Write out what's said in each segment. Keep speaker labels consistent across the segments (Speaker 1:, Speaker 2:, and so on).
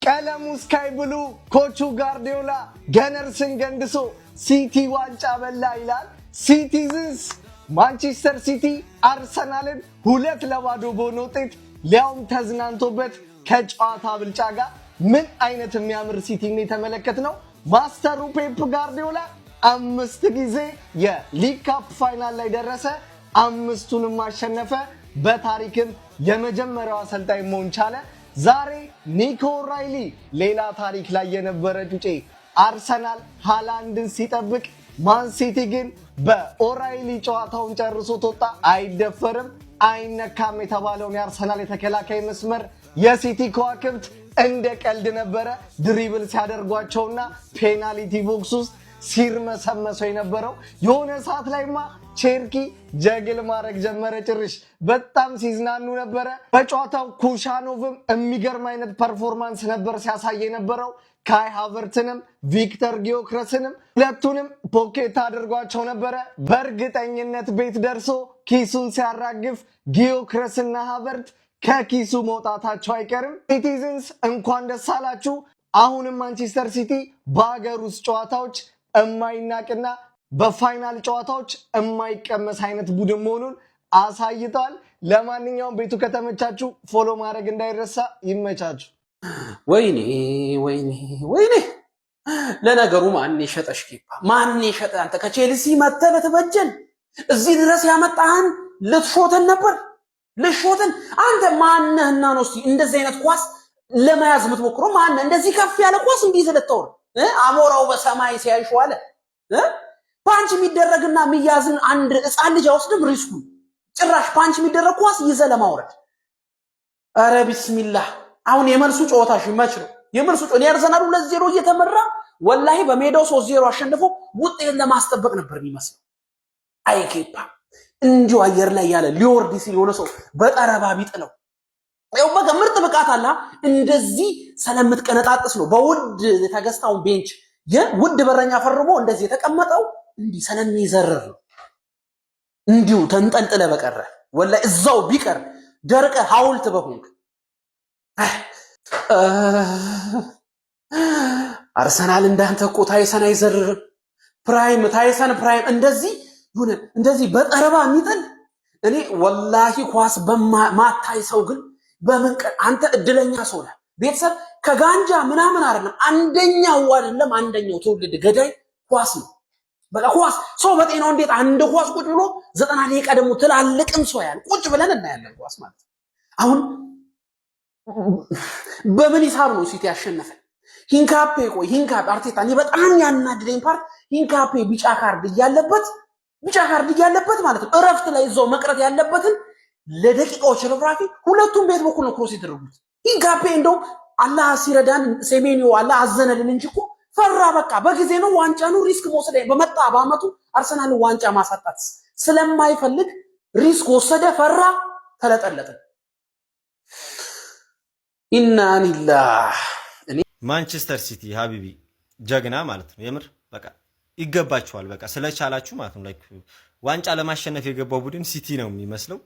Speaker 1: ቀለሙ ስካይ ብሉ ኮቹ ጋርዲዮላ ገነርስን ገንድሶ ሲቲ ዋንጫ በላ ይላል። ሲቲዝንስ ማንቸስተር ሲቲ አርሰናልን 2-0 በሆነ ውጤት ሊያውም ተዝናንቶበት ከጨዋታ ብልጫ ጋር ምን አይነት የሚያምር ሲቲ ነው የተመለከትነው። ማስተሩ ፔፕ ጋርዲዮላ 5 ጊዜ የሊግ ካፕ ፋይናል ላይ ደረሰ፣ 5ቱንም አሸነፈ። በታሪክም የመጀመሪያው አሰልጣኝ መሆን ቻለ። ዛሬ ኒኮ ራይሊ ሌላ ታሪክ ላይ የነበረ ጩጬ አርሰናል ሃላንድን ሲጠብቅ ማን ሲቲ ግን በኦራይሊ ጨዋታውን ጨርሶ ተወጣ። አይደፈርም አይነካም የተባለውን የአርሰናል የተከላካይ መስመር የሲቲ ከዋክብት እንደ ቀልድ ነበረ ድሪብል ሲያደርጓቸውና ፔናልቲ ቦክስ ውስጥ ሲርመሰመሰው የነበረው። የሆነ ሰዓት ላይማ ቼርኪ ጀግል ማድረግ ጀመረ። ጭርሽ በጣም ሲዝናኑ ነበረ። በጨዋታው ኩሻኖቭም የሚገርም አይነት ፐርፎርማንስ ነበር ሲያሳይ የነበረው። ካይ ሃቨርትንም ቪክተር ጊዮክረስንም ሁለቱንም ፖኬት አድርጓቸው ነበረ። በእርግጠኝነት ቤት ደርሶ ኪሱን ሲያራግፍ ጊዮክረስና ሃቨርት ከኪሱ መውጣታቸው አይቀርም። ሲቲዝንስ እንኳን ደስ አላችሁ። አሁንም ማንቸስተር ሲቲ በሀገር ውስጥ ጨዋታዎች የማይናቅና በፋይናል ጨዋታዎች የማይቀመስ አይነት ቡድን መሆኑን አሳይተዋል። ለማንኛውም ቤቱ ከተመቻችሁ ፎሎ ማድረግ እንዳይረሳ። ይመቻችሁ።
Speaker 2: ወይኔ ወይኔ ወይኔ! ለነገሩ ማን የሸጠሽ ኬፓ? ማን የሸጠ? አንተ ከቼልሲ መተህ ልትበጀን እዚህ ድረስ ያመጣህን ልትሾተን ነበር። ልሾተን አንተ ማነህና ነው እስቲ እንደዚህ አይነት ኳስ ለመያዝ የምትሞክረው? ማነህ እንደዚህ ከፍ ያለ ኳስ እንዲህ ስለተወር አሞራው በሰማይ ሲያይሽ ዋለ። ፓንች የሚደረግና የሚያዝን አንድ ሕፃን ልጅ አውስድም ሪስኩ ጭራሽ ፓንች የሚደረግ ኳስ ይዘህ ለማውረድ። አረ ቢስሚላህ! አሁን የመልሱ ጨዋታሽ መች ነው? የመልሱ ጨዋታ ያርሰናል 2-0 እየተመራ ወላሂ በሜዳው 3-0 አሸንፎ ውጤት ለማስጠበቅ ነበር የሚመስለው። አይ ኬፓ እንዲሁ አየር ላይ ያለ ሊወርድ ሲል የሆነ ሰው በጠረባ ቢጥለው ያው በቃ ምርጥ ብቃት አለ። እንደዚህ ስለምትቀነጣጥስ ነው በውድ ተገዝታውን ቤንች የውድ በረኛ ፈርሞ እንደዚህ የተቀመጠው። እንዲህ ስለሚዘርር ነው እንዲሁ ተንጠልጥለ በቀረ ወላሂ እዛው ቢቀር ደርቀ ሐውልት በሆንክ። አርሰናል እንዳንተ እኮ ታይሰን አይዘርርም። ታይሰን ፕራይም እንደዚህ በጠረባ የሚጥል እኔ ወላሂ ኳስ በማታይ ሰው ግን በምን አንተ እድለኛ ሰው ነህ። ቤተሰብ ከጋንጃ ምናምን አይደለም አንደኛው ትውልድ ገዳይ ኳስ ነው። በቃ ኳስ ሰው በጤናው እንዴት አንድ ኳስ ቁጭ ብሎ 90 ደቂቃ ደግሞ ትላልቅም ሰው ያለ ቁጭ ብለን እናያለን ኳስ ማለት አሁን በምን ሂሳብ ነው ሲቲ ያሸነፈ? ሂንካፔ አርቴታ እኔ በጣም ያናድደኝ ፓርት ሂንካፔ ቢጫ ካርድ እያለበት ማለት ነው እረፍት ላይ እዛው መቅረት ያለበትን ለደቂቃዎች ረፍራፊ ሁለቱም ቤት በኩል ነው ክሮስ የተደረጉት። ሂንካፔ እንደው አላህ ሲረዳን ሴሜኒዮ አላህ አዘነልን እንጂ እኮ ፈራ። በቃ በጊዜ ነው ዋንጫ ነው ሪስክ መውሰድ በመጣ በአመቱ አርሰናል ዋንጫ ማሳጣት ስለማይፈልግ ሪስክ ወሰደ፣ ፈራ፣ ተለጠለጠ። ኢና ሊላህ
Speaker 3: ማንቸስተር ሲቲ ሀቢቢ ጀግና ማለት ነው። የምር በቃ ይገባችኋል። በቃ ስለቻላችሁ ማለት ነው። ላይክ ዋንጫ ለማሸነፍ የገባው ቡድን ሲቲ ነው የሚመስለው።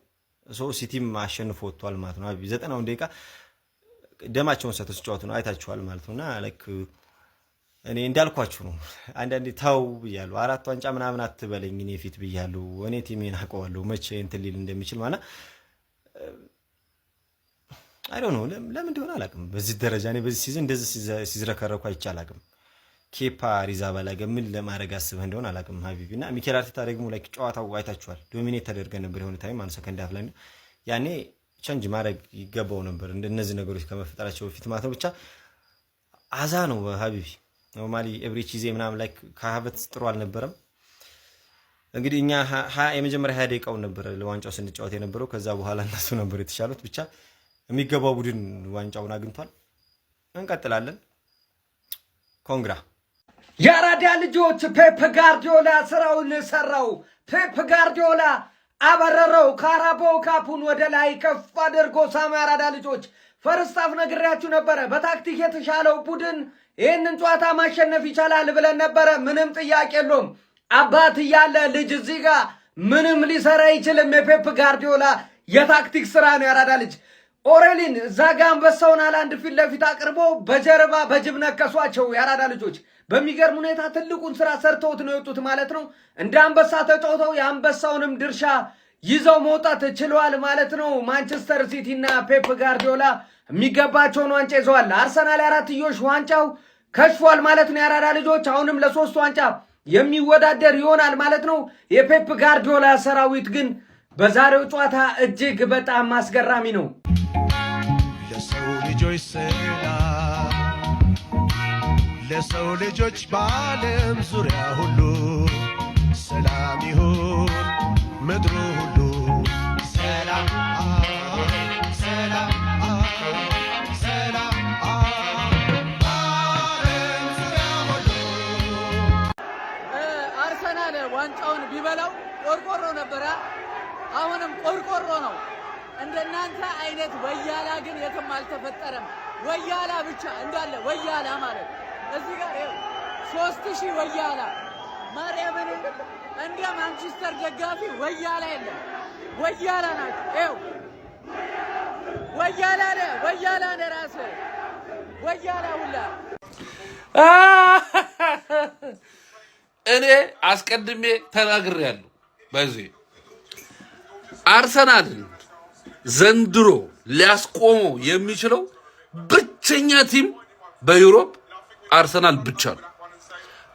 Speaker 3: ሲቲም አሸንፎ ወጥቷል ማለት ነው። ሀቢቢ 90 ደቂቃ ደማቸውን ሰጥተው ሲጫወቱ ነው አይታችኋል ማለት ነውና ላይክ እኔ እንዳልኳችሁ ነው። አንዳንዴ ታው ብያለሁ። 4 ዋንጫ ምናምን አትበለኝ እኔ ፊት ብያለሁ። እኔ ቲሜን አውቀዋለሁ መቼ እንትን ሊል እንደሚችል ማለት አይ ዶንት ኖ ለምን እንደሆነ አላውቅም። በዚህ ደረጃ እኔ በዚህ ሲዝን እንደዚህ ሲዝረከረኩ አይቻላቅም። ኬፓ ሪዛባላገ ምን ለማድረግ አስበህ እንደሆነ አላውቅም ሀቢቢና ሚኬል አርቴታ ደግሞ ላይክ ጨዋታው አይታችኋል። ዶሚኔት ተደርገ ነበር የሆነ ታይም አንድ ሰከንድ አፍ ላይ ያኔ ቼንጅ ማድረግ ይገባው ነበር እንደነዚህ ነገሮች ከመፈጠራቸው በፊት ማለት ነው። ብቻ አዛ ነው ሀቢቢ ኖርማሊ ኤቭሪቺዜ ምናምን ላይክ ከሀበት ጥሩ አልነበረም። እንግዲህ እኛ የመጀመሪያ 20 ደቂቃውን ነበር ለዋንጫው ስንጫወት የነበረው። ከዛ በኋላ እነሱ ነበር የተሻሉት። ብቻ የሚገባው ቡድን ዋንጫውን አግኝቷል። እንቀጥላለን። ኮንግራ
Speaker 4: የአራዳ ልጆች ፔፕ ጋርዲዮላ ስራውን ሰራው። ፔፕ ጋርዲዮላ አበረረው። ካራባኦ ካፑን ወደ ላይ ከፍ አድርጎ ሳማ። የአራዳ ልጆች ፈርስት ሃፍ ነግሬያችሁ ነበረ። በታክቲክ የተሻለው ቡድን ይህንን ጨዋታ ማሸነፍ ይቻላል ብለን ነበረ። ምንም ጥያቄ የለውም። አባት እያለ ልጅ እዚህ ጋር ምንም ሊሰራ አይችልም። የፔፕ ጋርዲዮላ የታክቲክ ስራ ነው። የአራዳ ልጅ ኦሬሊን እዛ ጋ አንበሳውን አላንድ ፊት ለፊት አቅርቦ በጀርባ በጅብ ነከሷቸው የአራዳ ልጆች። በሚገርም ሁኔታ ትልቁን ስራ ሰርተውት ነው የወጡት ማለት ነው። እንደ አንበሳ ተጫውተው የአንበሳውንም ድርሻ ይዘው መውጣት ችለዋል ማለት ነው። ማንቸስተር ሲቲ እና ፔፕ ጋርዲዮላ የሚገባቸውን ዋንጫ ይዘዋል። አርሰናል የአራትዮሽ ዋንጫው ከሽፏል ማለት ነው። የአራዳ ልጆች አሁንም ለሶስት ዋንጫ የሚወዳደር ይሆናል ማለት ነው። የፔፕ ጋርዲዮላ ሰራዊት ግን በዛሬው ጨዋታ እጅግ በጣም አስገራሚ ነው።
Speaker 5: ለሰው ልጆች ሰላም፣ ለሰው ልጆች በዓለም ዙሪያ ሁሉ ሰላም ይሁን ምድሩ ሁሉ ሰላም ሰላም ሰላም በዓለም ዙሪያ ሁሉ።
Speaker 6: አርሰናል ዋንጫውን ቢበላው ቆርቆሮ ነበረ። አሁንም ቆርቆሮ ነው። እንደናንተ አይነት ወያላ ግን የትም አልተፈጠረም። ወያላ ብቻ እንዳለ ወያላ ማለት እዚህ ጋር ይኸው 3000 ወያላ ማርያምን እንደ ማንቸስተር ደጋፊ ወያላ የለም። ወያላ ናቸው። ይኸው ወያላ ነህ ራስህ ወያላ ሁላ።
Speaker 7: እኔ አስቀድሜ ተናግሬያለሁ። በዚህ አርሰናልን ዘንድሮ ሊያስቆመው የሚችለው ብቸኛ ቲም በዩሮፕ አርሰናል ብቻ ነው።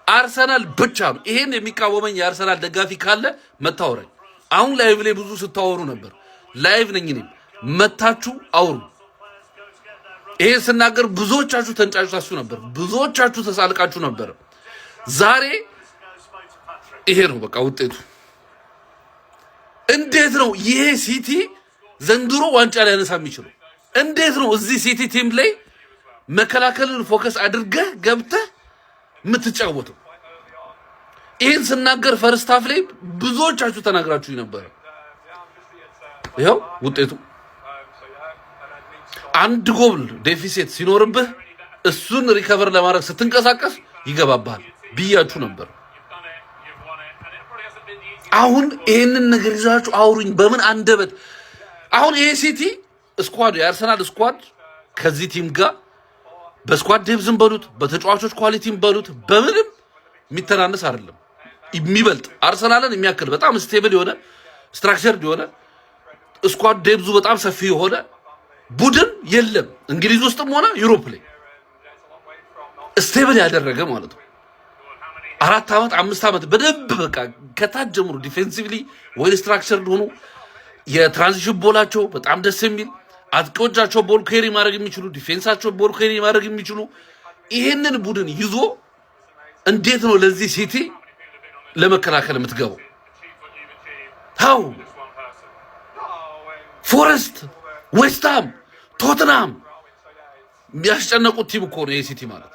Speaker 7: አርሰናል ብቻ ነው። ይሄን የሚቃወመኝ የአርሰናል ደጋፊ ካለ መታወራኝ። አሁን ላይቭ ላይ ብዙ ስታወሩ ነበር። ላይቭ ነኝ እኔም፣ መታችሁ አውሩ። ይሄን ስናገር ብዙዎቻችሁ ተንጫጫችሁ ነበር፣ ብዙዎቻችሁ ተሳልቃችሁ ነበር። ዛሬ ይሄ ነው በቃ ውጤቱ። እንዴት ነው ይሄ ሲቲ ዘንድሮ ዋንጫ ሊያነሳ የሚችለው? እንዴት ነው እዚህ ሲቲ ቲም ላይ መከላከልን ፎከስ አድርገህ ገብተህ የምትጫወተው? ይሄን ስናገር ፈርስት ሃፍ ላይ ብዙዎቻችሁ ተናግራችሁ ነበር። ይሄው ውጤቱ። አንድ ጎል ዴፊሲት ሲኖርብህ እሱን ሪከቨር ለማድረግ ስትንቀሳቀስ ይገባባል ብያችሁ ነበር። አሁን ይሄንን ነገር ይዛችሁ አውሩኝ። በምን አንደበት? አሁን ይሄ ሲቲ ስኳድ የአርሰናል ስኳድ ከዚህ ቲም ጋር በስኳድ ዴፕዝም በሉት በተጫዋቾች ኳሊቲም በሉት በምንም የሚተናነስ አይደለም። የሚበልጥ አርሰናልን የሚያክል በጣም ስቴብል የሆነ ስትራክቸርድ የሆነ ስኳድ ዴፕዙ በጣም ሰፊ የሆነ ቡድን የለም እንግሊዝ ውስጥም ሆነ ዩሮፕ ላይ ስቴብል ያደረገ ማለት ነው። 4 ዓመት 5 ዓመት በደንብ በቃ ከታች ጀምሮ ዲፌንሲቭሊ ወይ ስትራክቸርድ ሆኖ የትራንዚሽን ቦላቸው በጣም ደስ የሚል አጥቂዎቻቸው ቦል ኬሪ ማድረግ የሚችሉ ዲፌንሳቸው ቦል ኬሪ ማድረግ የሚችሉ ይሄንን ቡድን ይዞ እንዴት ነው ለዚህ ሲቲ ለመከላከል የምትገባው? ታው ፎረስት፣ ዌስትሃም፣ ቶተንሃም የሚያስጨነቁት ቲም እኮ ነው የሲቲ ማለት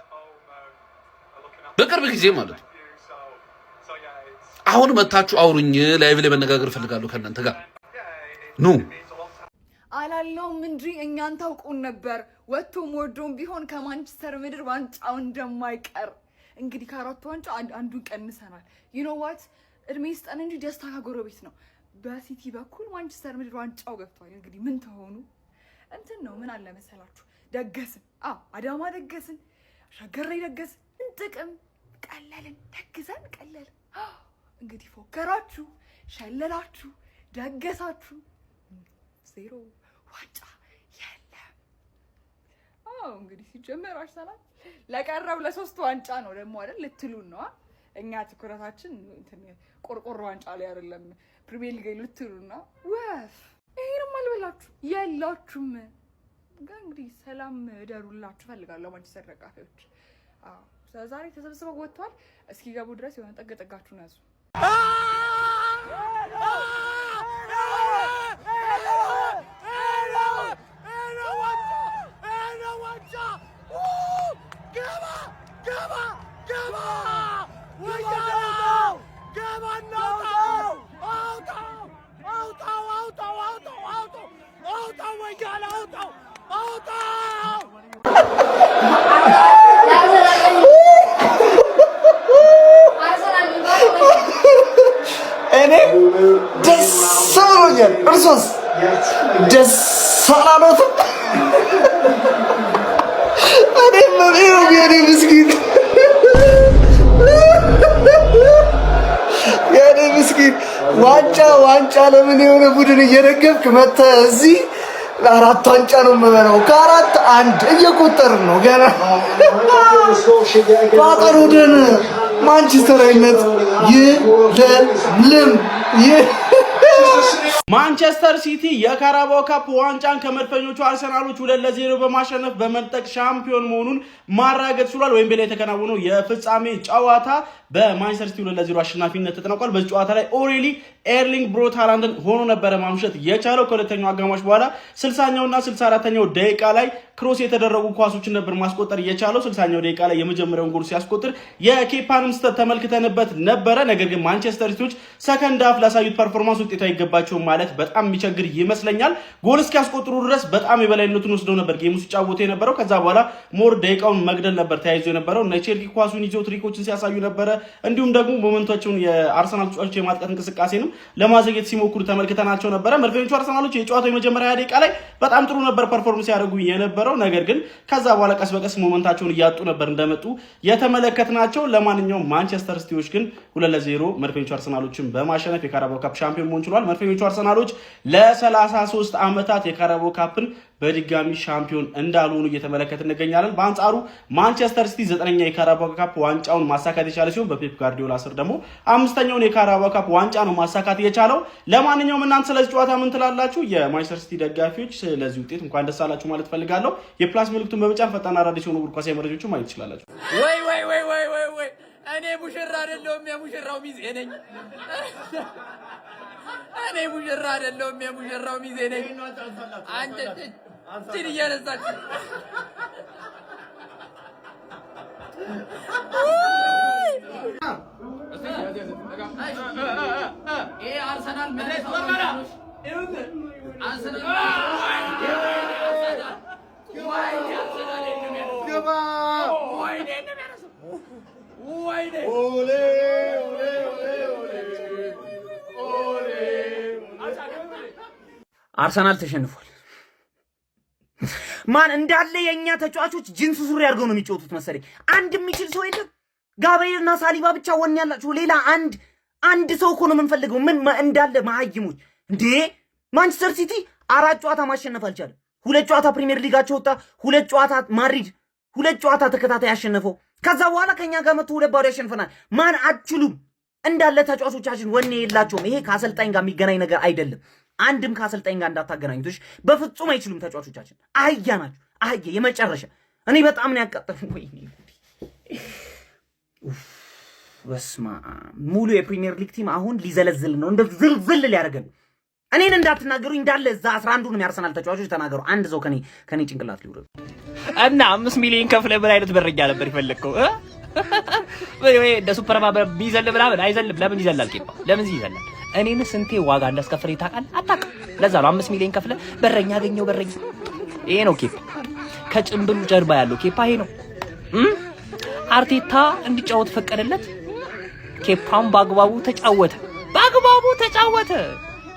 Speaker 7: በቅርብ ጊዜ ማለት ነው። አሁን መታችሁ አውሩኝ። ላይቭ ላይ መነጋገር ፈልጋለሁ ከእናንተ ጋር ኑ
Speaker 8: አላለውም እንጂ እኛን ታውቁን ነበር። ወጥቶም ወርዶም ቢሆን ከማንቸስተር ምድር ዋንጫው እንደማይቀር እንግዲህ ከአራቱ ዋንጫ አንዱን ቀንሰናል። ዩ ኖ ዋት እድሜ ይስጠን እንጂ ደስታ ከጎረቤት ነው። በሲቲ በኩል ማንቸስተር ምድር ዋንጫው ገብቷል። እንግዲህ ምን ተሆኑ እንትን ነው። ምን አለ መሰላችሁ ደገስን። አዳማ ደገስን፣ ሸገር ላይ ደገስን፣ እንጥቅም ቀለልን፣ ደግሰን ቀለልን። እንግዲህ ፎከራችሁ፣ ሸለላችሁ፣ ደገሳችሁ፣ ዜሮ ዋንጫ የለም። እንግዲህ ሲጀመር አርሰናል ለቀረብ ለ3 ዋንጫ ነው ደግሞ አይደል ልትሉን ነው። እኛ ትኩረታችን እንትን ቆርቆሮ ዋንጫ ላይ አይደለም ፕሪሚየር ሊግ ልትሉን ነው። ወፍ ይሄንም አልበላችሁ የላችሁም። እንግዲህ ሰላም እደሩላችሁ ፈልጋለሁ ማንቸስተር ደጋፊዎች። ዛሬ ተሰብስበው ወጥቷል። እስኪገቡ ድረስ የሆነ ጠገጠጋችሁን ያዙ።
Speaker 1: እኔ ደስ ብሎኛል። እርሶስ ደስ አላለዎትም? ዋንጫ ለምን የሆነ ቡድን እየደገፍክ መተህ እዚህ 4 ዋንጫ ነው የምበላው። ከ4 1 እየቆጠርን ነው ገና። ቋጠሮ ደን ማንቸስተራዊነት ይለምልም።
Speaker 2: ማንቸስተር ሲቲ የካራባኦ ካፕ ዋንጫን ከመድፈኞቹ አርሰናሎች 2-0 በማሸነፍ በመንጠቅ ሻምፒዮን መሆኑን ማረጋገጥ ችሏል። ዌምብሌይ ላይ የተከናወነው የፍጻሜ ጨዋታ በማንቸስተር ሲቲ 2-0 አሸናፊነት ተጠናቋል። በዚህ ጨዋታ ላይ ኦሬሊ ኤርሊንግ ብሮት ሃላንድን ሆኖ ነበረ ማምሸት የቻለው። ከሁለተኛው አጋማሽ በኋላ 60ኛውና 64ኛው ደቂቃ ላይ ክሮስ የተደረጉ ኳሶችን ነበር ማስቆጠር የቻለው። 60ኛው ደቂቃ ላይ የመጀመሪያውን ጎል ሲያስቆጥር የኬፓንም ስህተት ተመልክተንበት ነበረ። ነገር ግን ማንቸስተር ሲቲዎች ሰከንድ ሃፍ ላሳዩት ፐርፎርማንስ ውጤቱ አይገባቸው ማለት በጣም የሚቸግር ይመስለኛል። ጎል እስኪያስቆጥሩ ድረስ በጣም የበላይነቱን ወስደው ነበር ጌሙ ሲጫወቱ የነበረው። ከዛ በኋላ ሞር ደቂቃውን መግደል ነበር ተያይዞ የነበረው። እነ ቼልሲ ኳሱን ይዘው ትሪኮችን ሲያሳዩ ነበረ። እንዲሁም ደግሞ ሞመንቶቹን የአርሰናል ተጫዋቾች የማጥቃት እንቅስቃሴንም ለማዘግየት ሲሞክሩ ተመልክተናቸው ነበረ። መድፈኞቹ አርሰናሎች የጨዋታው የመጀመሪያ ደቂቃ ላይ በጣም ጥሩ ነበር ፐርፎርማንስ ያደርጉ የነበረው። ነገር ግን ከዛ በኋላ ቀስ በቀስ ሞመንታቸውን እያጡ ነበር እንደመጡ የተመለከትናቸው። ለማንኛውም ማንቸስተር ሲቲዎች ግን 2-0 መድፈኞቹ አርሰናሎችን በማሸነፍ የካራባኦ ካፕ ሻምፒዮን መሆን ችሏል። መድፈኞቹ አርሰናሎች ለ33 ዓመታት የካራባኦ ካፕን በድጋሚ ሻምፒዮን እንዳልሆኑ እየተመለከትን እንገኛለን። በአንጻሩ ማንቸስተር ሲቲ 9ኛ የካራባኦ ካፕ ዋንጫውን ማሳካት የቻለ ሲሆን በፔፕ ጋርዲዮላ ስር ደግሞ 5ኛውን የካራባኦ ካፕ ዋንጫ ነው ማሳካት የቻለው። ለማንኛውም እናንተ ስለዚህ ጨዋታ ምን ትላላችሁ? የማንቸስተር ሲቲ ደጋፊዎች ስለዚህ ውጤት እንኳን ደስ አላችሁ ማለት ፈልጋለሁ። የፕላስ ምልክቱን በመጫን ፈጣን አዳዲስ የሆኑ እግር ኳስ መረጃዎችን ማግኘት ትችላላችሁ።
Speaker 6: ወይ እኔ ሙሽራ አይደለሁም የሙሽራው ሚዜ ነኝ። እኔ ሙሽራ አይደለሁም የሙሽራው ሚዜ ነኝ። አንተ ትል እያነሳች አርሰናል
Speaker 9: አርሰናል ተሸንፏል። ማን እንዳለ የኛ ተጫዋቾች ጂንስ ሱሪ አድርገው ነው የሚጫወቱት መሰለኝ። አንድ የሚችል ሰው የለም። ጋብሪኤልና ሳሊባ ብቻ ወን ያላችሁ። ሌላ አንድ ሰው እኮ ነው የምንፈልገው። ምን እንዳለ መሀይሞች እንዴ! ማንቸስተር ሲቲ 4 ጨዋታ ማሸነፍ አልቻለም። 2 ጨዋታ ፕሪሚየር ሊጋቸው ወጣ። 2 ጨዋታ ማድሪድ 2 ጨዋታ ተከታታይ ያሸነፈው። ከዛ በኋላ ከኛ ጋር መጥቶ 2-0 ያሸንፈናል። ማን አትችሉም። እንዳለ ተጫዋቾቻችን ወኔ የላቸውም። ይሄ ከአሰልጣኝ ጋር የሚገናኝ ነገር አይደለም። አንድም ከአሰልጣኝ ጋር እንዳታገናኙት በፍጹም አይችሉም። ተጫዋቾቻችን አህያ ናቸው። አህያ የመጨረሻ። እኔ በጣም ነው ያቃጠሉ። ወይኔ በስማ ሙሉ የፕሪሚየር ሊግ ቲም አሁን ሊዘለዝል ነው። እንደ ዝልዝል ሊያደርገን። እኔን እንዳትናገሩኝ። እንዳለ እዛ 11ዱንም ያርሰናል ተጫዋቾች ተናገሩ። አንድ ሰው ከኔ ጭንቅላት ሊውረድ
Speaker 10: እና 5 ሚሊዮን ከፍለ ምን አይነት በረኛ ነበር ይፈልከው ወይ እንደ ሱፐርማን ቢዘል ምናምን አይዘልም። ለምን ይዘላል? ኬፓ ለምን ይዘላል? እኔን ስንቴ ዋጋ እንዳስከፈለኝ ታውቃለህ? አታውቅም። ለዛ ነው 5 ሚሊዮን ከፍለ በረኛ አገኘው። በረኛ ይሄ ነው ኬፓ። ከጭምብሉ ጀርባ ያለው ኬፓ ይሄ ነው። አርቴታ እንዲጫወት ፈቀደለት። ኬፓም በአግባቡ ተጫወተ።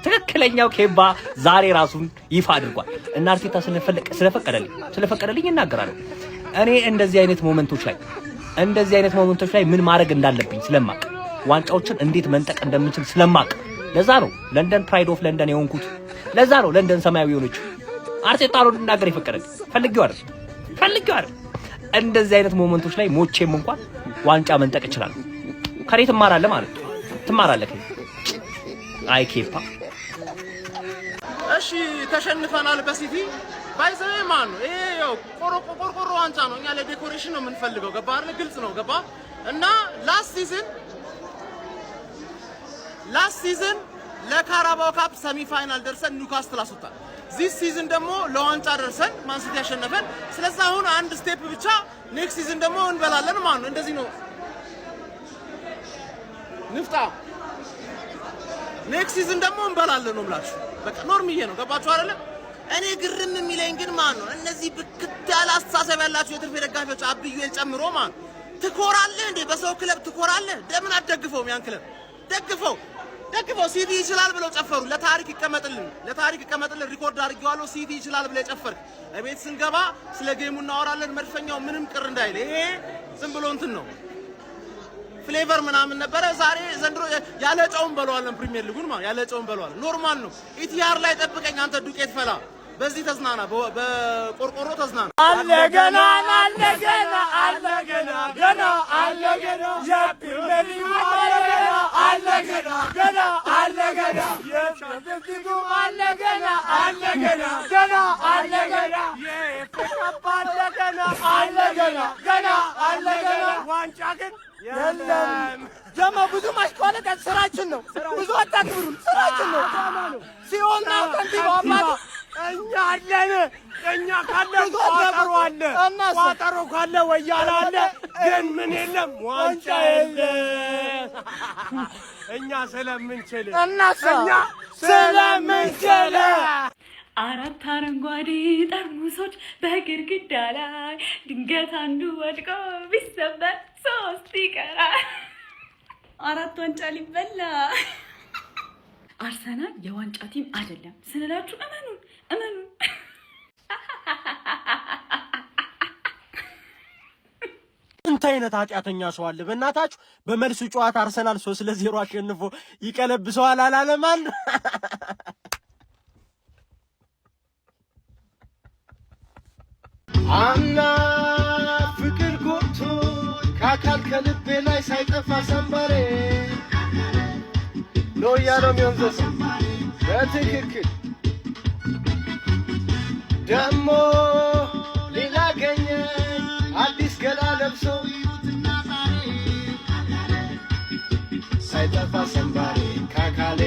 Speaker 10: ትክክለኛው ኬፓ ዛሬ ራሱን ይፋ አድርጓል። እና አርቴታ ስለፈቀደልኝ እናገራለሁ። እኔ እንደዚህ አይነት ሞመንቶች ላይ ምን ማድረግ እንዳለብኝ ስለማቅ፣ ዋንጫዎችን እንዴት መንጠቅ እንደምንችል ስለማቅ፣ ለዛ ነው ለንደን ፕራይድ ኦፍ ለንደን የሆንኩት። ለዛ ነው ለንደን ሰማያዊ የሆነች አርቴታ ነው እንድናገር የፈቀደልኝ። ፈልጌው አይደል። እንደዚህ አይነት ሞመንቶች ላይ ሞቼም እንኳን ዋንጫ መንጠቅ እችላለሁ። ከኔ ትማራለህ ማለት ነው። ትማራለህ። አይ ኬፓ
Speaker 11: እሺ ተሸንፈናል በሲቲ ባይዘው ማን ነው ይሄ? ያው ቆርቆሮ ዋንጫ ነው። እኛ ለዴኮሬሽን ነው የምንፈልገው። ገባ አይደል? ግልጽ ነው። ገባ እና ላስት ሲዝን ለካራባኦ ካፕ ሰሚ ፋይናል ደርሰን ኒውካስትል አስወጣን። ዚስ ሲዝን ደግሞ ለዋንጫ ደርሰን ማን ሲቲ ያሸነፈን። ስለዚህ አሁን አንድ ስቴፕ ብቻ ኔክስት ሲዝን ደግሞ እንበላለን ማለት ነው። እንደዚህ ነው ንፍጣ። ኔክስት ሲዝን ደግሞ እንበላለን ነው ብላችሁ በቃ ኖርምዬ ነው። ገባችሁ አይደለ? እኔ ግርም የሚለኝ ግን ማን ነው እነዚህ ብክት ያለ አስተሳሰብ ያላችሁ የትርፍ ደጋፊዎች አብዩን ጨምሮ ማን ትኮራለህ እንዴ? በሰው ክለብ ትኮራለህ? ለምን አትደግፈውም? ያን ክለብ ደግፈው ሲቲ ይችላል ብለው ጨፈሩ። ለታሪክ ይቀመጥልን ሪኮርድ አድርጌዋለሁ። ሲቲ ይችላል ብለው ጨፈርክ። እቤት ስንገባ ስለ ጌሙ እናወራለን። መድፈኛው ምንም ቅር እንዳይል። ይሄ ዝም ብሎ እንትን ነው ፍሌቨር ምናምን ነበረ። ዛሬ ዘንድሮ ያለ ጨውን በለዋለን። ፕሪሚየር ሊጉን ማለት ያለ ጨውን በለዋለን። ኖርማል ነው። ኢቲአር ላይ ጠብቀኝ አንተ ዱቄት ፈላ። በዚህ ተዝናና፣ በቆርቆሮ ተዝናና።
Speaker 9: አለ ገና አለ ገና አለ ገና ገና አለ ገና የፕሪሚየር ሊጉ አለ ገና አለ ገና ገና አለ ገና የቻምፒየንስ ሊጉ አለ ገና አለ ገና ገና አለ ገና የኤፍኤ ካፕ አለ ገና አለ ገና ገና አለ ገና ዋንጫ ግን የለም። ጀማ ብዙ ማሽቋለጥ ስራችን ነው። ብዙ አታክብሩን፣ ስራችን ነው። ሲሆንና ከንቲባ አባት እኛ አለን። እኛ ካለ ቋጠሮ አለ፣ ቋጠሮ ካለ ወያላ አለ። ግን ምን የለም፣ ዋንጫ የለም። እኛ ስለምንችል እኛ ስለምንችል
Speaker 8: 4 አረንጓዴ ጠርሙሶች በግድግዳ ላይ ድንገት አንዱ ወድቆ ቢሰበር 3 ይቀራል። 4 ዋንጫ ሊበላ። አርሰናል የዋንጫ ቲም አይደለም ስንላችሁ እመኑን እመኑን።
Speaker 9: እንት አይነት ኃጢአተኛ ሰው አለ በእናታችሁ። በመልሱ ጨዋታ አርሰናል 3-0 አሸንፎ ይቀለብሰዋል አላለማን?
Speaker 5: አምና ፍቅር ጎብቶ ከአካል ከልቤ ላይ ሳይጠፋ ሰንበሬ ነው እያለው የሚወንዘስ በትክክል ደሞ ሌላ ገኘ አዲስ ገላ ለብሶ ሳይጠፋ ሰንባሬ ካካሌ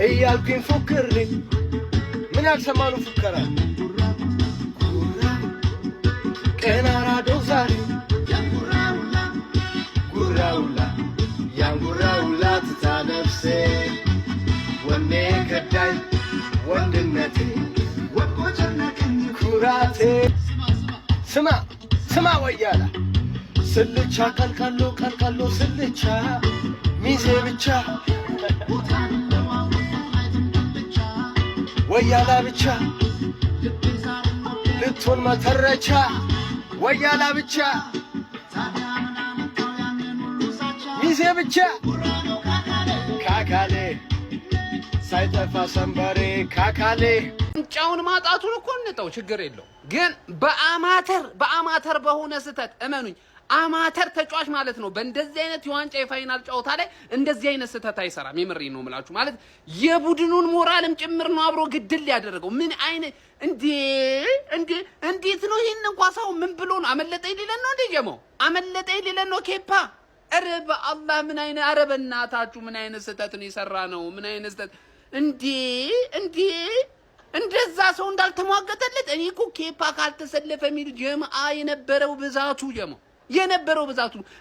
Speaker 5: እያልኩኝ ፉክሬ ምን ያልሰማኑ ፉከራ ቀናራዶ ዛሬ ጉራውላ ያንጉራውላ ትታ ነፍሴ ወኔ ከዳኝ ወንድነቴ ኩራቴ ስማ ስማ ወያላ ስልቻ ቀልቃሎ ቀልቃሎ ስልቻ ሚዜ ብቻ ወያላ ብቻ ልትሆን መተረቻ ወያላ ብቻ ሚዜ ብቻ ካካሌ ሳይጠፋ ሰንበሬ ካካሌ።
Speaker 2: ዋንጫውን ማጣቱን እኮ እንተው፣ ችግር የለው። ግን በአማተር በሆነ ስህተት እመኑኝ፣ አማተር ተጫዋች ማለት ነው በእንደዚህ አይነት የዋንጫ የፋይናል ጨዋታ ላይ እንደዚህ አይነት ስህተት አይሰራም። የምሬን ነው የምላችሁ። ማለት የቡድኑን ሞራልም ጭምር ነው አብሮ ግድል ያደረገው። ምን አይነት እንዴት ነው ይሄን እንኳን ሰው ምን ብሎ ነው አመለጠኝ ሊለን ነው እንዴ? ጀመው አመለጠኝ ሊለን ነው ኬፓ። ኧረ በአላህ ምን አይነት ኧረ በእናታችሁ ምን አይነት ስህተት ነው የሰራ ነው? ምን አይነት ስህተት እንደዛ ሰው እንዳልተሟገተለት። እኔ እኮ ኬፓ ካልተሰለፈ የሚል ጀማአ የነበረው ብዛቱ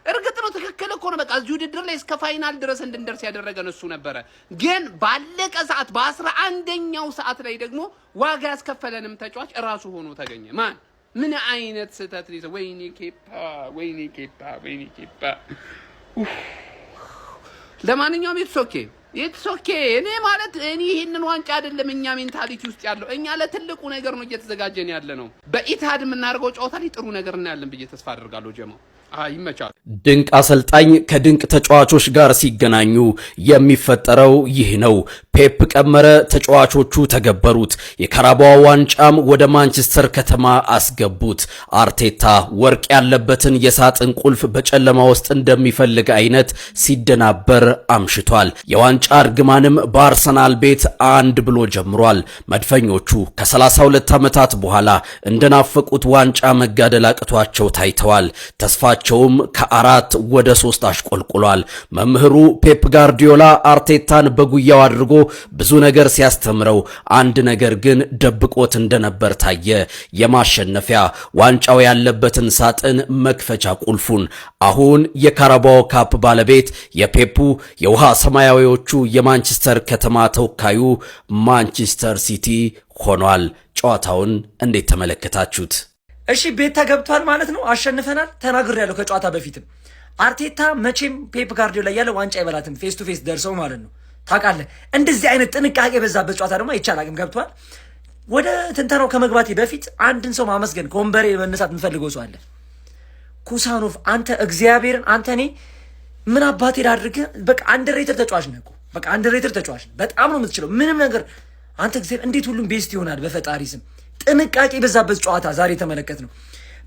Speaker 2: እርግጥ ነው ትክክል እኮ ነው። በቃ እዚህ ውድድር ላይ እስከ ፋይናል ድረስ እንድንደርስ ያደረገን እሱ ነበረ። ግን ባለቀ ሰዓት በ11ኛው ሰዓት ላይ ደግሞ ዋጋ ያስከፈለንም ተጫዋች እራሱ ሆኖ ተገኘ። ማን ምን አይነት ስህተት ነው? ወይኔ ኬፓ። ለማንኛውም ኢትስ ኦኬ። እኔ ይሄንን ዋንጫ አይደለም እኛ ሜንታሊቲ ውስጥ ያለው፣ እኛ ለትልቁ ነገር ነው እየተዘጋጀን ያለ ነው። በኢታድ የምናደርገው ጨዋታ ላይ ጥሩ ነገር እናያለን ብዬ ተስፋ አደርጋለሁ። ጀማው ይመቻል።
Speaker 10: ድንቅ አሰልጣኝ ከድንቅ ተጫዋቾች ጋር ሲገናኙ የሚፈጠረው ይህ ነው። ፔፕ ቀመረ፣ ተጫዋቾቹ ተገበሩት። የካራባኦ ዋንጫም ወደ ማንቸስተር ከተማ አስገቡት። አርቴታ ወርቅ ያለበትን የሳጥን ቁልፍ በጨለማ ውስጥ እንደሚፈልግ አይነት ሲደናበር አምሽቷል። የዋንጫ እርግማንም በአርሰናል ቤት አንድ ብሎ ጀምሯል። መድፈኞቹ ከ32 ዓመታት በኋላ እንደናፈቁት ዋንጫ መጋደል አቅቷቸው ታይተዋል። ተስፋቸውም ከ4 ወደ 3 አሽቆልቁሏል። መምህሩ ፔፕ ጋርዲዮላ አርቴታን በጉያው አድርጎ ብዙ ነገር ሲያስተምረው አንድ ነገር ግን ደብቆት እንደነበር ታየ። የማሸነፊያ ዋንጫው ያለበትን ሳጥን መክፈቻ ቁልፉን። አሁን የካራባኦ ካፕ ባለቤት የፔፑ የውሃ ሰማያዊዎቹ የማንቸስተር ከተማ ተወካዩ ማንቸስተር ሲቲ ሆኗል። ጨዋታውን እንዴት ተመለከታችሁት?
Speaker 12: እሺ ቤት ተገብቷል ማለት ነው። አሸንፈናል። ተናግሬያለሁ ከጨዋታ በፊትም አርቴታ መቼም ፔፕ ጋርዲዮላ ያለ ዋንጫ አይበላትም። ፌስ ቱ ፌስ ደርሰው ማለት ነው። ታውቃለህ፣ እንደዚህ አይነት ጥንቃቄ በዛበት ጨዋታ ደግሞ አይቻላልም። ገብቷል። ወደ ትንተናው ከመግባቴ በፊት አንድን ሰው ማመስገን ከወንበሬ መነሳት የምፈልገው ሰው አለ። ኩሳኖቭ አንተ እግዚአብሔርን አንተ እኔ ምን አባቴ ላድርግ? በቃ አንደርሬትድ ተጫዋች ነህ እኮ በቃ አንደርሬትድ ተጫዋች ነህ። በጣም ነው የምትችለው ምንም ነገር አንተ እግዚአብሔር እንዴት ሁሉም ቤስት ይሆናል በፈጣሪ ስም። ጥንቃቄ በዛበት ጨዋታ ዛሬ ተመለከት ነው።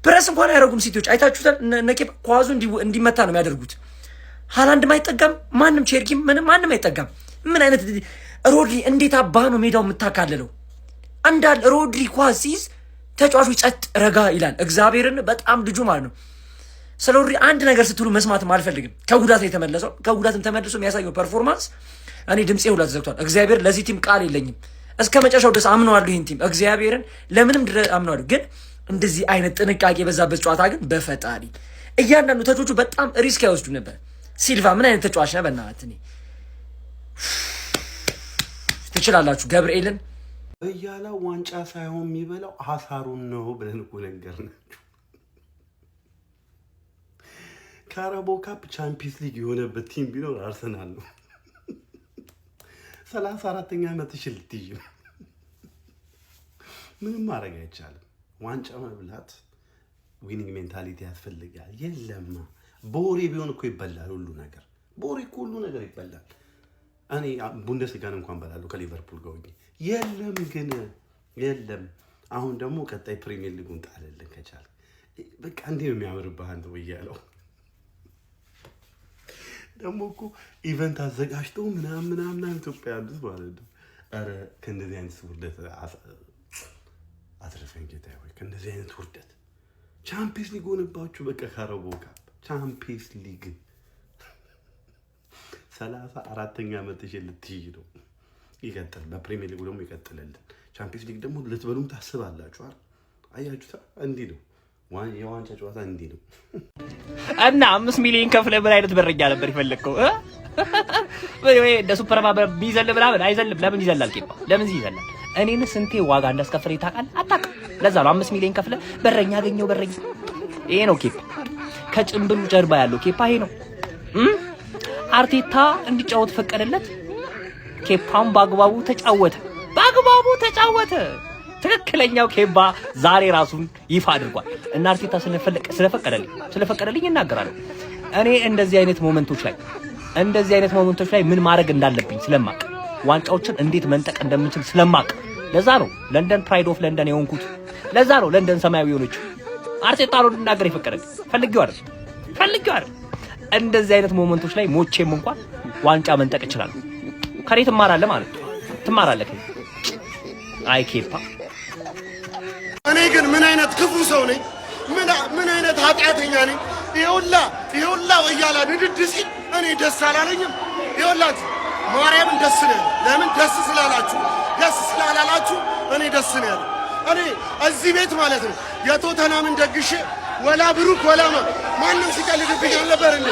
Speaker 12: ፕረስ እንኳን አያደርጉም ሲቲዎች አይታችሁታል። ነኬ ኳዙ እንዲመታ ነው የሚያደርጉት። ሃላንድም አይጠጋም ማንም ቼርኪም ማንም አይጠጋም። ምን አይነት ሮድሪ እንዴት አባ ነው ሜዳው የምታካልለው? አንዳል ሮድሪ ኳስ ሲይዝ ተጫዋቹ ጸጥ ረጋ ይላል። እግዚአብሔርን በጣም ልጁ ማለት ነው። ስለ ሮድሪ አንድ ነገር ስትሉ መስማትም አልፈልግም። ከጉዳት ላይ ተመለሰው ከጉዳትም ተመልሶ የሚያሳየው ፐርፎርማንስ እኔ ድምጼ ሁላ ተዘግቷል። እግዚአብሔር ለዚህ ቲም ቃል የለኝም። እስከ መጨረሻው ድረስ አምነዋለሁ። ይህን ቲም እግዚአብሔርን ለምንም ድረስ አምነዋለሁ። ግን እንደዚህ አይነት ጥንቃቄ በዛበት ጨዋታ ግን በፈጣሪ እያንዳንዱ ተጫዋቹ በጣም ሪስክ ያወስዱ ነበር። ሲልቫ ምን አይነት ተጫዋች ነው? በእናትህ እኔ ትችላላችሁ ገብርኤልን
Speaker 13: እያለ ዋንጫ ሳይሆን የሚበላው አሳሩን ነው ብለን እኮ ነገርናችሁ። ካራቦ ካፕ ቻምፒየንስ ሊግ የሆነበት ቲም ቢኖር አርሰናል ነው። 34ኛ ዓመትሽ ልትይዥ ነው። ምንም ማድረግ አይቻልም። ዋንጫ መብላት ዊኒንግ ሜንታሊቲ ያስፈልጋል። የለማ ቦሪ ቢሆን እኮ ይበላል ሁሉ ነገር። ቦሪ እኮ ሁሉ ነገር ይበላል። እኔ ቡንደስሊጋን እንኳን በላለሁ ከሊቨርፑል ጋር ሆኜ። የለም ግን የለም። አሁን ደግሞ ቀጣይ ፕሪሚየር ሊጉን ጣልልን ከቻል በቃ እንዴ ነው የሚያምርብህ አንተ ወያለው። ደግሞ እኮ ኢቨንት አዘጋጅቶ ምናምን ኢትዮጵያ ያሉት ማለት ነው። ኧረ ከእንደዚህ አይነት ውርደት አትረፈን ጌታ ሆይ፣ ከእንደዚህ አይነት ውርደት ቻምፒየንስ ሊግ ሆነባችሁ። በቃ ካረቦ ካፕ ቻምፒየንስ ሊግ 34ኛ ዓመትሽ ልትይዥ ነው። ይቀጥል፣ በፕሪሚየር ሊጉ ደግሞ ይቀጥልልን። ቻምፒየንስ ሊግ ደግሞ ልትበሉም ታስባላችሁ አይደል? አያችሁታ፣ እንዲህ ነው የዋንጫ ጨዋታ እንዲህ ነው።
Speaker 10: እና 5 ሚሊዮን ከፍለ ምን አይነት በረኛ ነበር ይፈልከው ወይ እንደ ሱፐርማ ቢዘል ምናምን አይዘልም። ለምን ይዘላል? ኬፓ ለምን ይዘላል? እኔን ስንቴ ዋጋ እንዳስከፈለኝ ታውቃለህ? አታውቅም። ለዛ ነው 5 ሚሊዮን ከፍለ በረኛ አገኘው። በረኛ ይሄ ነው ኬፓ። ከጭምብሉ ጀርባ ያለው ኬፓ ይሄ ነው። አርቴታ እንዲጫወት ፈቀደለት። ኬፓም በአግባቡ ተጫወተ። ትክክለኛው ኬባ ዛሬ ራሱን ይፋ አድርጓል እና አርቴታ ስለፈቀደልኝ እናገራለሁ። እኔ እንደዚህ አይነት ሞመንቶች ላይ ምን ማድረግ እንዳለብኝ ስለማቅ፣ ዋንጫዎችን እንዴት መንጠቅ እንደምንችል ስለማቅ፣ ለዛ ነው ለንደን ፕራይድ ኦፍ ለንደን የሆንኩት። ለዛ ነው ለንደን ሰማያዊ የሆነችው። አርቴታ ነው እንድናገር የፈቀደልኝ። ፈልጌው አይደል። እንደዚህ አይነት ሞመንቶች ላይ ሞቼም እንኳን ዋንጫ መንጠቅ እችላለሁ። ከኔ ትማራለህ ማለት ነው። ትማራለህ። አይ ኬፓ፣
Speaker 5: እኔ ግን ምን አይነት ክፉ ሰው ነኝ? ምን አይነት ኃጢአተኛ ነኝ? ይኸውላ ወያላ ንድድ ሲል እኔ ደስ አላለኝም። ይኸውላችሁ ማርያምን ደስ ነው። ለምን ደስ ስላላላችሁ እኔ ደስ ነው ያለው። እኔ እዚህ ቤት ማለት ነው የቶተናምን ደግሼ ወላ ብሩክ ወላ ማንም ሲቀልድብኝ አልነበር እንዴ?